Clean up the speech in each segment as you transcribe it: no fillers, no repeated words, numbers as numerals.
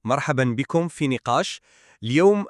مرحبا بكم في نقاش. اليوم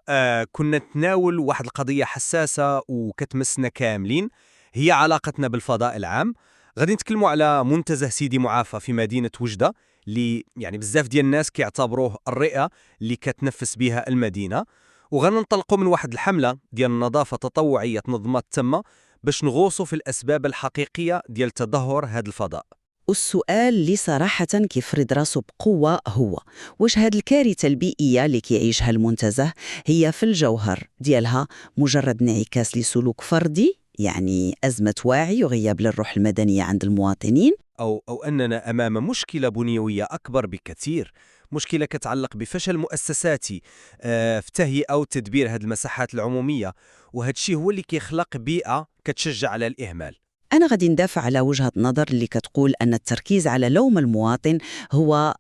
كنا نتناول واحد القضية حساسة وكتمسنا كاملين، هي علاقتنا بالفضاء العام. غادي نتكلموا على منتزه سيدي معافى في مدينة وجدة، اللي يعني بزاف ديال الناس كيعتبروه الرئة اللي كتنفس بها المدينة. وغننطلقوا من واحد الحملة ديال النظافة التطوعية تنظمات تما باش نغوصوا في الأسباب الحقيقية ديال تدهور هذا الفضاء. والسؤال اللي صراحة كيفرض راسه بقوة هو: واش هاد الكارثة البيئية اللي كيعيشها المنتزه هي في الجوهر ديالها مجرد انعكاس لسلوك فردي، يعني أزمة وعي وغياب للروح المدنية عند المواطنين؟ أو أننا أمام مشكلة بنيوية أكبر بكثير، مشكلة كتعلق بفشل مؤسساتي في تهيئة وتدبير هذه المساحات العمومية، وهذا الشيء هو اللي كيخلق بيئة كتشجع على الإهمال. أنا غادي ندافع على وجهة نظر اللي كتقول أن التركيز على لوم المواطن هو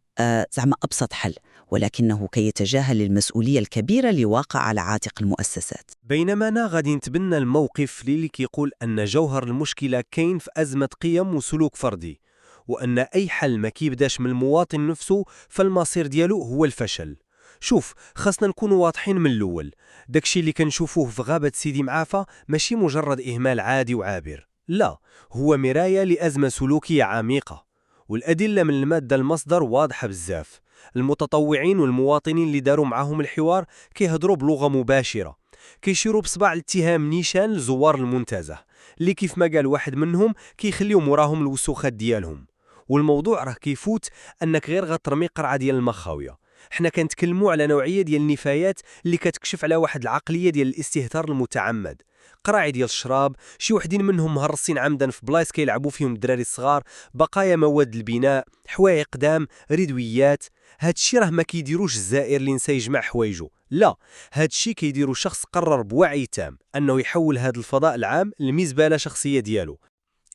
زعما أبسط حل، ولكنه كيتجاهل المسؤولية الكبيرة اللي واقع على عاتق المؤسسات. بينما أنا غادي نتبنى الموقف اللي كيقول أن جوهر المشكلة كاين في أزمة قيم وسلوك فردي، وأن أي حل ما كيبداش من المواطن نفسه فالمصير ديالو هو الفشل. شوف، خاصنا نكونوا واضحين من الأول، داكشي اللي كنشوفوه في غابة سيدي معافى ماشي مجرد إهمال عادي وعابر، لا، هو مراية لأزمة سلوكية عميقة. والأدلة من المادة المصدر واضحة بزاف. المتطوعين والمواطنين اللي داروا معهم الحوار كيهضروا بلغة مباشرة، كيشيروا بصباع الاتهام نيشان لزوار المنتزه، اللي كيف ما قال واحد منهم كيخليو موراهم الوسوخات ديالهم. والموضوع راه كيفوت انك غير غترمي قرعه ديال المخاويه. حنا كنتكلموا على نوعيه ديال النفايات اللي كتكشف على واحد العقليه ديال الاستهتار المتعمد. قراعي ديال الشراب، شي وحدين منهم مهرسين عمدا في بلايص كيلعبوا فيهم الدراري الصغار، بقايا مواد البناء، حوايج قدام، ريدويات. هادشي راه ما كيديروش الزائر اللي نسى يجمع حوايجو، لا، هادشي كيديرو شخص قرر بوعي تام انه يحول هذا الفضاء العام لمزبله شخصيه ديالو.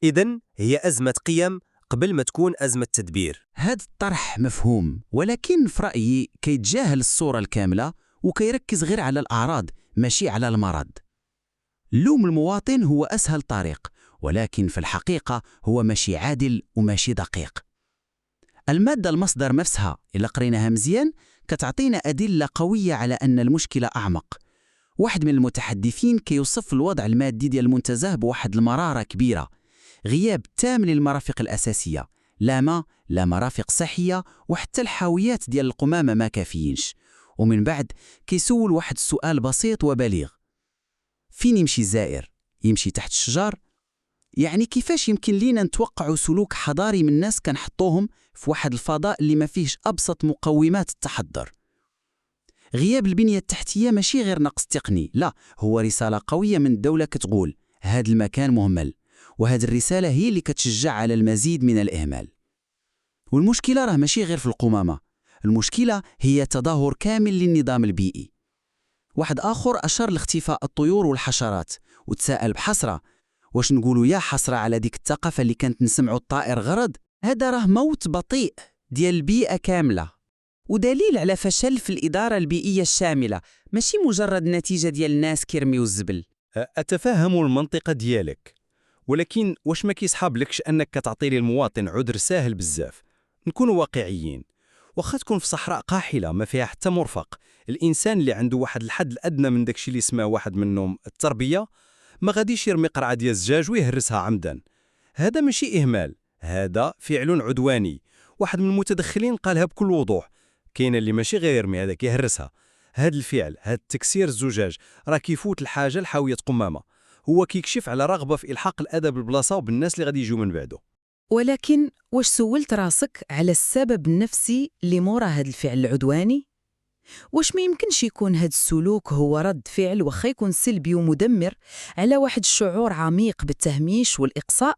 اذن هي ازمه قيم قبل ما تكون ازمه تدبير. هاد الطرح مفهوم، ولكن في رأيي كيتجاهل الصورة الكاملة وكيركز غير على الأعراض ماشي على المرض. لوم المواطن هو أسهل طريق، ولكن في الحقيقة هو ماشي عادل وماشي دقيق. المادة المصدر نفسها إلا قريناها مزيان كتعطينا أدلة قوية على أن المشكلة أعمق. واحد من المتحدثين كيوصف الوضع المادي ديال المنتزه بواحد المرارة كبيرة، غياب تام للمرافق الأساسية، لا ماء لا مرافق صحية، وحتى الحاويات ديال القمامة ما كافيينش. ومن بعد كيسول واحد السؤال بسيط وبليغ: فين يمشي الزائر؟ يمشي تحت الشجر؟ يعني كيفاش يمكن لينا نتوقعوا سلوك حضاري من ناس كنحطوهم في واحد الفضاء اللي ما فيهش أبسط مقومات التحضر؟ غياب البنية التحتية ماشي غير نقص تقني، لا، هو رسالة قوية من الدولة كتقول هذا المكان مهمل، وهذه الرسالة هي اللي كتشجع على المزيد من الإهمال. والمشكلة راه ماشي غير في القمامة، المشكلة هي تدهور كامل للنظام البيئي. واحد آخر أشار لاختفاء الطيور والحشرات وتساءل بحسرة: واش نقولوا يا حسرة على ديك الثقافة اللي كانت نسمعوا الطائر غرض؟ هذا راه موت بطيء ديال البيئة كاملة، ودليل على فشل في الإدارة البيئية الشاملة، ماشي مجرد نتيجة ديال الناس كيرميو الزبل. أتفهم المنطقة ديالك، ولكن واش ما كيسحاب لكش أنك كتعطي للمواطن عذر ساهل بزاف؟ نكونوا واقعيين، واخا تكون في صحراء قاحلة ما فيها حتى مرفق، الإنسان اللي عنده واحد الحد الأدنى من داكشي اللي اسمه واحد منهم التربية ما غاديش يرمي قرعة ديال الزجاج ويهرسها عمدا. هذا ماشي إهمال، هذا فعل عدواني. واحد من المتدخلين قالها بكل وضوح: كاين اللي ماشي غير يرمي هذاك يهرسها. هذا الفعل، هذا تكسير الزجاج، راه كيفوت الحاجة لحاوية قمامة، هو كيكشف على رغبة في إلحاق الأذى بالبلاصة وبالناس اللي غادي يجوا من بعده. ولكن واش سولت راسك على السبب النفسي اللي مورا هذا الفعل العدواني؟ واش ما يمكنش يكون هذا السلوك هو رد فعل وخا يكون سلبي ومدمر على واحد الشعور عميق بالتهميش والإقصاء؟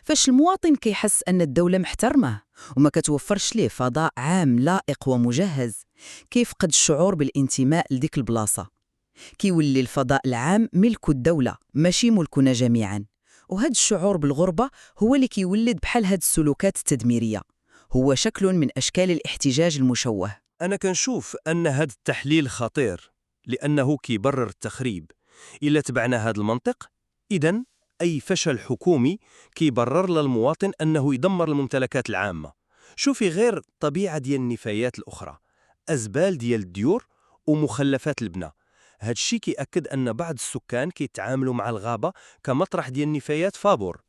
فاش المواطن كيحس أن الدولة محترمه وما كتوفرش ليه فضاء عام لائق ومجهز، كيفقد الشعور بالانتماء لديك البلاصة، كيولي الفضاء العام ملك الدولة ماشي ملكنا جميعا. وهذا الشعور بالغربة هو اللي كيولد بحال هاد السلوكات التدميرية، هو شكل من أشكال الاحتجاج المشوه. أنا كنشوف أن هذا التحليل خطير لأنه كيبرر التخريب. إلا تبعنا هذا المنطق، إذن أي فشل حكومي كيبرر للمواطن أنه يدمر الممتلكات العامة. شوفي غير طبيعة ديال النفايات الأخرى، أزبال ديال الديور ومخلفات البناء. هاد الشيء كيأكد أن بعض السكان كيتعاملوا مع الغابة كمطرح ديال النفايات فابور.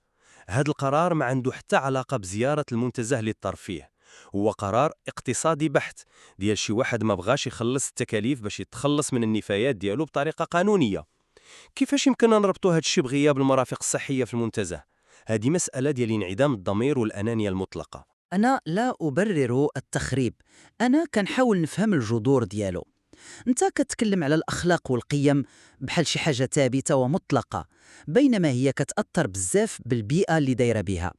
هاد القرار ما عنده حتى علاقة بزيارة المنتزه للترفيه، هو قرار اقتصادي بحت ديال شي واحد ما بغاش يخلص التكاليف باش يتخلص من النفايات ديالو بطريقة قانونية. كيفاش يمكننا نربطوا هاد الشيء بغياب المرافق الصحية في المنتزه؟ هذه مسألة ديال انعدام الضمير والأنانية المطلقة. أنا لا أبرر التخريب، أنا كنحاول نفهم الجذور ديالو. أنت كتكلم على الأخلاق والقيم بحال شي حاجة ثابتة ومطلقة، بينما هي كتأثر بزاف بالبيئة اللي دايرة بها.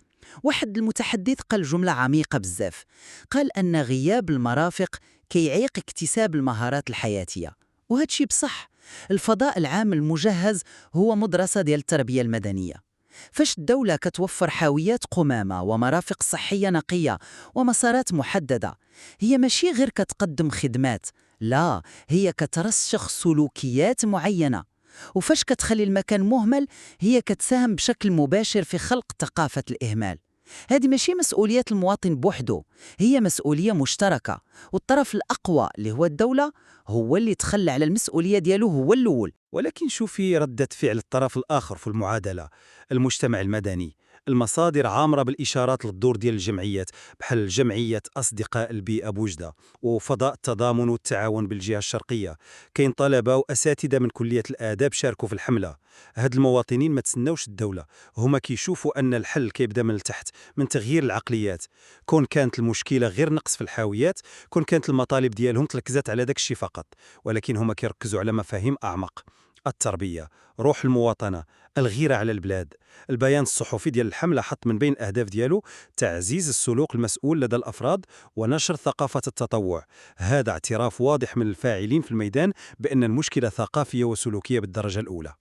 واحد المتحدث قال جملة عميقة بزاف، قال أن غياب المرافق كيعيق اكتساب المهارات الحياتية. وهذا شي بصح. الفضاء العام المجهز هو مدرسة ديال التربية المدنية. فاش الدولة كتوفر حاويات قمامة ومرافق صحية نقية ومسارات محددة، هي ماشي غير كتقدم خدمات، لا، هي كترسخ سلوكيات معينة. وفاش كتخلي المكان مهمل، هي كتساهم بشكل مباشر في خلق ثقافة الإهمال. هذه ماشي مسؤولية المواطن بوحده، هي مسؤولية مشتركة، والطرف الأقوى اللي هو الدولة هو اللي تخلى على المسؤولية ديالو هو الأول. ولكن شوفي ردة فعل الطرف الآخر في المعادلة، المجتمع المدني. المصادر عامرة بالإشارات للدور ديال الجمعيات بحال جمعية أصدقاء البيئة بوجدة وفضاء التضامن والتعاون بالجهة الشرقية. كاين طلبة وأساتذة من كلية الآداب شاركوا في الحملة. هاد المواطنين ما تسناوش الدولة، هما كيشوفوا أن الحل كيبدا من التحت، من تغيير العقليات. كون كانت المشكلة غير نقص في الحاويات، كون كانت المطالب ديالهم تركزت على داك الشيء فقط، ولكن هما كيركزوا على مفاهيم أعمق: التربية، روح المواطنة، الغيرة على البلاد. البيان الصحفي ديال الحملة حط من بين الأهداف ديالو تعزيز السلوك المسؤول لدى الأفراد ونشر ثقافة التطوع. هذا اعتراف واضح من الفاعلين في الميدان بأن المشكلة ثقافية وسلوكية بالدرجة الأولى.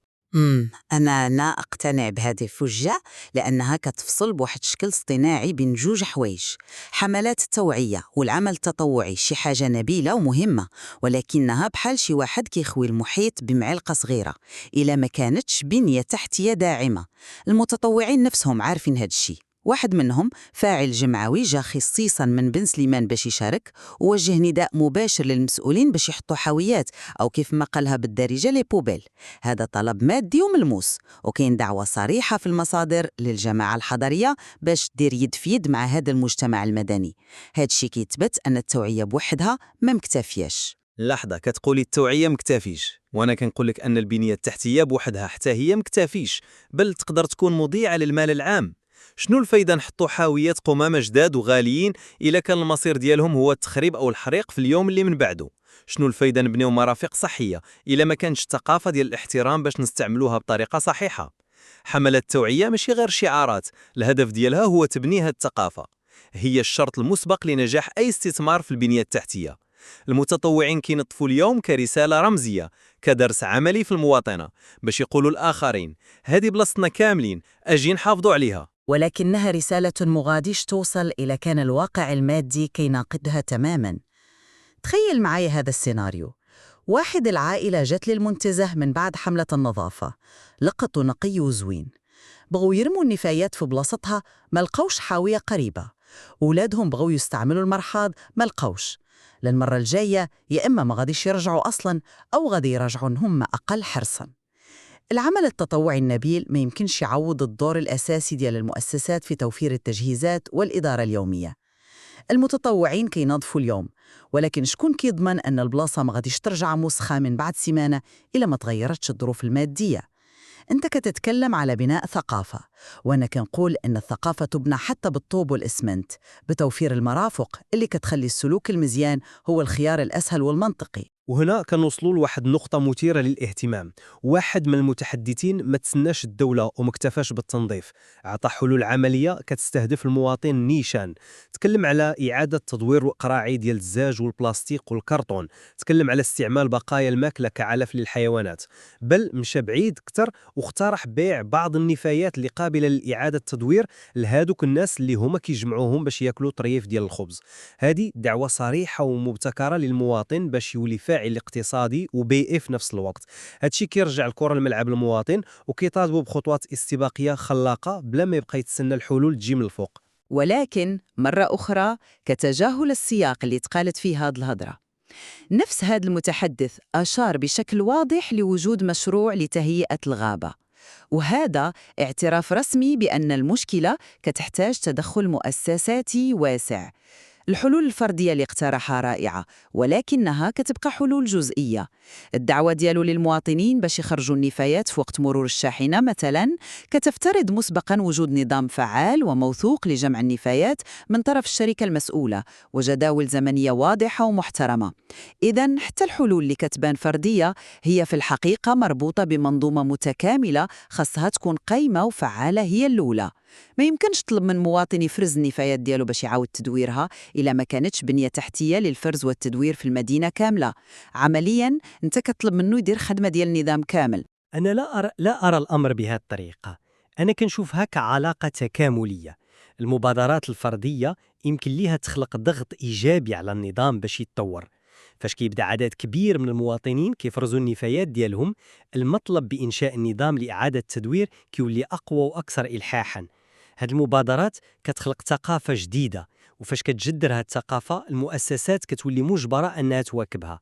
أنا لا أقتنع بهذه الفجة، لأنها كتفصل بواحد الشكل اصطناعي بين جوج حوايج. حملات التوعية والعمل التطوعي شي حاجة نبيلة ومهمة، ولكنها بحال شي واحد كيخوي المحيط بمعلقة صغيرة إلا ما كانتش بنية تحتية داعمة. المتطوعين نفسهم عارفين هاد الشي. واحد منهم فاعل جمعوي جا خصيصا من بن سليمان باش يشارك، ووجه نداء مباشر للمسؤولين باش يحطوا حاويات أو كيف ما قالها بالدارجة لي بوبيل. هذا طلب مادي وملموس، وكاين دعوة صريحة في المصادر للجماعة الحضرية باش دير يد في يد مع هذا المجتمع المدني. هاد الشي كيتبت أن التوعية بوحدها ما مكتفياش. لحظة، كتقولي التوعية مكتافيش، وانا كنقولك ان البنية التحتية بوحدها حتى هي مكتافيش، بل تقدر تكون مضيعة للمال العام. شنو الفايدة نحطوا حاويات قمامة جداد وغاليين إلا كان المصير ديالهم هو التخريب أو الحريق في اليوم اللي من بعده؟ شنو الفايدة نبنيو مرافق صحية إلا ما كانش الثقافة ديال الاحترام باش نستعملوها بطريقة صحيحة؟ حملة التوعية ماشي غير شعارات، الهدف ديالها هو تبني هاد الثقافة. هي الشرط المسبق لنجاح أي استثمار في البنية التحتية. المتطوعين كينظفوا اليوم كرسالة رمزية، كدرس عملي في المواطنة، باش يقولوا الآخرين هذه بلاصتنا كاملين، أجي نحافظوا عليها. ولكنها رسالة مغاديش توصل إلى كان الواقع المادي كيناقضها تماماً. تخيل معي هذا السيناريو: واحد العائلة جت للمنتزه من بعد حملة النظافة، لقطوا نقي وزوين، بغوا يرموا النفايات في بلاصتها، ما لقوش حاوية قريبة. أولادهم بغوا يستعملوا المرحاض، ما لقوش. للمرة الجاية يا إما ما غاديش يرجعوا أصلاً، أو غادي يرجعون هم أقل حرصاً. العمل التطوعي النبيل ما يمكنش يعوض الدور الأساسي ديال المؤسسات في توفير التجهيزات والإدارة اليومية. المتطوعين كينظفوا اليوم، ولكن شكون كيضمن أن البلاصة ما غاديش ترجع مسخة من بعد سيمانة إلا ما تغيرتش الظروف المادية؟ أنت كتتكلم على بناء ثقافة، وأنا كنقول أن الثقافة تبنى حتى بالطوب والإسمنت، بتوفير المرافق اللي كتخلي السلوك المزيان هو الخيار الأسهل والمنطقي. وهنا كنوصلوا لواحد نقطة مثيرة للاهتمام. واحد من المتحدثين ما تسناش الدولة ومكتفاش بالتنظيف، عطى حلول عملية كتستهدف المواطن نيشان. تكلم على إعادة تدوير قراعي ديال الزاج والبلاستيك والكرتون، تكلم على استعمال بقايا الماكلة كعلف للحيوانات، بل مشى بعيد كتر واقترح بيع بعض النفايات اللي قابلة لإعادة التدوير لهادوك الناس اللي هما كيجمعوهم باش ياكلوا طريف ديال الخبز. هذه دعوة صريحة ومبتكرة للمواطن باش يولي فاعل اقتصادي وبيئي في نفس الوقت. هادشي كيرجع الكرة لملعب المواطن وكيطالبوا بخطوات استباقية خلاقة بلا ما يبقى يتسنى الحلول تجي من الفوق. ولكن مرة أخرى كتجاهل السياق اللي تقالت فيه هاد الهضرة. نفس هذا المتحدث أشار بشكل واضح لوجود مشروع لتهيئة الغابة، وهذا اعتراف رسمي بأن المشكلة كتحتاج تدخل مؤسساتي واسع. الحلول الفردية اللي اقترحها رائعة، ولكنها كتبقى حلول جزئية. الدعوة ديالو للمواطنين باش يخرجوا النفايات في وقت مرور الشاحنة مثلا كتفترض مسبقا وجود نظام فعال وموثوق لجمع النفايات من طرف الشركة المسؤولة وجداول زمنية واضحة ومحترمة. إذن حتى الحلول اللي كتبان فردية هي في الحقيقة مربوطة بمنظومة متكاملة خاصها تكون قايمة وفعالة هي الأولى. ما يمكنش تطلب من مواطن يفرز النفايات ديالو باش يعاود تدويرها إلا ما كانتش بنية تحتية للفرز والتدوير في المدينة كاملة. عملياً أنت كتطلب منه يدير خدمة ديال النظام كامل. أنا لا أرى الأمر بهذه الطريقة. أنا كنشوفها كعلاقة تكاملية. المبادرات الفردية يمكن ليها تخلق ضغط إيجابي على النظام باش يتطور. فاش كيبدا عدد كبير من المواطنين كيفرزوا النفايات ديالهم، المطلب بإنشاء النظام لإعادة التدوير كيولي أقوى وأكثر إلحاحاً. هاد المبادرات كتخلق ثقافة جديدة، وفاش كتجدر هاد الثقافة المؤسسات كتولي مجبرة أنها تواكبها.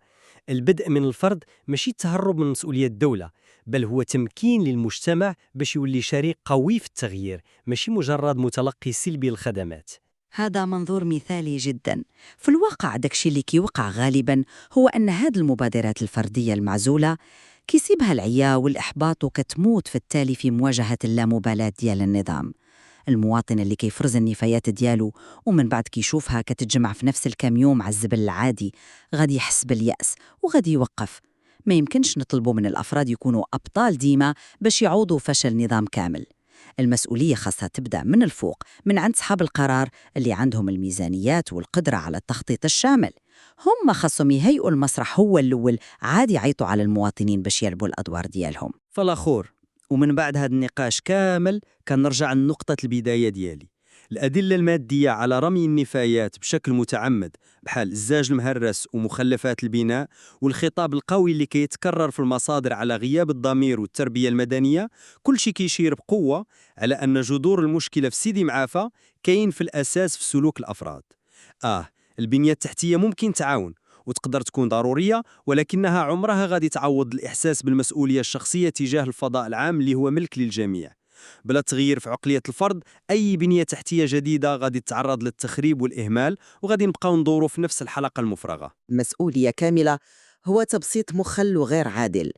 البدء من الفرد ماشي التهرب من مسؤولية الدولة، بل هو تمكين للمجتمع باش يولي شريك قوي في التغيير، ماشي مجرد متلقي سلبي للخدمات. هذا منظور مثالي جدا. في الواقع داكشي اللي كيوقع غالبا هو أن هاد المبادرات الفردية المعزولة كيسيبها العيا والإحباط وكتموت في التالي في مواجهة اللامبالاة ديال النظام. المواطن اللي كيفرز النفايات ديالو ومن بعد كيشوفها كتتجمع في نفس الكام يوم على الزبل العادي غادي يحس باليأس وغادي يوقف. ما يمكنش نطلبوا من الأفراد يكونوا أبطال ديما باش يعوضوا فشل نظام كامل. المسؤولية خاصها تبدأ من الفوق، من عند صحاب القرار اللي عندهم الميزانيات والقدرة على التخطيط الشامل. هم خاصهم يهيئوا المسرح هو الأول، عادي يعيطوا على المواطنين باش يلعبوا الأدوار ديالهم. فالأخور، ومن بعد هذا النقاش كامل كنرجع لنقطة البداية ديالي. الأدلة المادية على رمي النفايات بشكل متعمد بحال الزاج المهرس ومخلفات البناء، والخطاب القوي اللي كيتكرر في المصادر على غياب الضمير والتربية المدنية، كل شيء كيشير بقوة على أن جذور المشكلة في سيدي معافى كاين في الأساس في سلوك الأفراد. البنية التحتية ممكن تعاون وتقدر تكون ضرورية، ولكنها عمرها غادي تعوض الإحساس بالمسؤولية الشخصية تجاه الفضاء العام اللي هو ملك للجميع. بلا تغيير في عقلية الفرد، أي بنية تحتية جديدة غادي تتعرض للتخريب والإهمال، وغادي نبقاو ندورو في نفس الحلقة المفرغة. مسؤولية كاملة هو تبسيط مخل وغير عادل.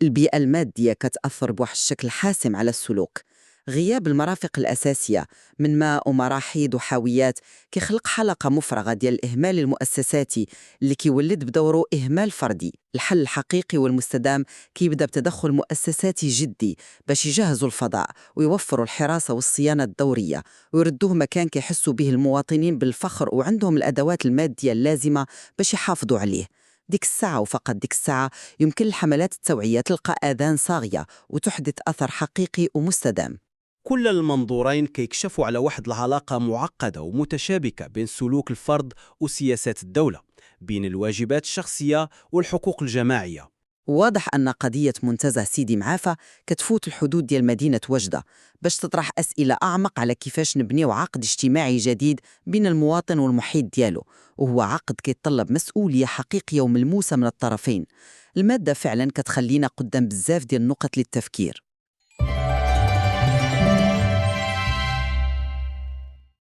البيئة المادية كتأثر بواحد الشكل حاسم على السلوك. غياب المرافق الأساسية من ماء ومراحيض وحاويات كيخلق حلقة مفرغة ديال الإهمال المؤسساتي اللي كيولد بدوره إهمال فردي. الحل الحقيقي والمستدام كيبدأ بتدخل مؤسساتي جدي باش يجهزوا الفضاء ويوفروا الحراسة والصيانة الدورية ويردوه مكان كيحسوا به المواطنين بالفخر وعندهم الأدوات المادية اللازمة باش يحافظوا عليه. ديك الساعة وفقط ديك الساعة يمكن الحملات التوعية تلقى آذان صاغية وتحدث أثر حقيقي ومستدام. كل المنظورين كيكشفوا على واحد العلاقة معقدة ومتشابكة بين سلوك الفرد وسياسات الدولة، بين الواجبات الشخصية والحقوق الجماعية. واضح أن قضية منتزه سيدي معافى كتفوت الحدود ديال مدينة وجدة باش تطرح أسئلة أعمق على كيفاش نبنيو عقد اجتماعي جديد بين المواطن والمحيط ديالو، وهو عقد كيتطلب مسؤولية حقيقية وملموسة من الطرفين. المادة فعلا كتخلينا قدام بزاف ديال النقط للتفكير.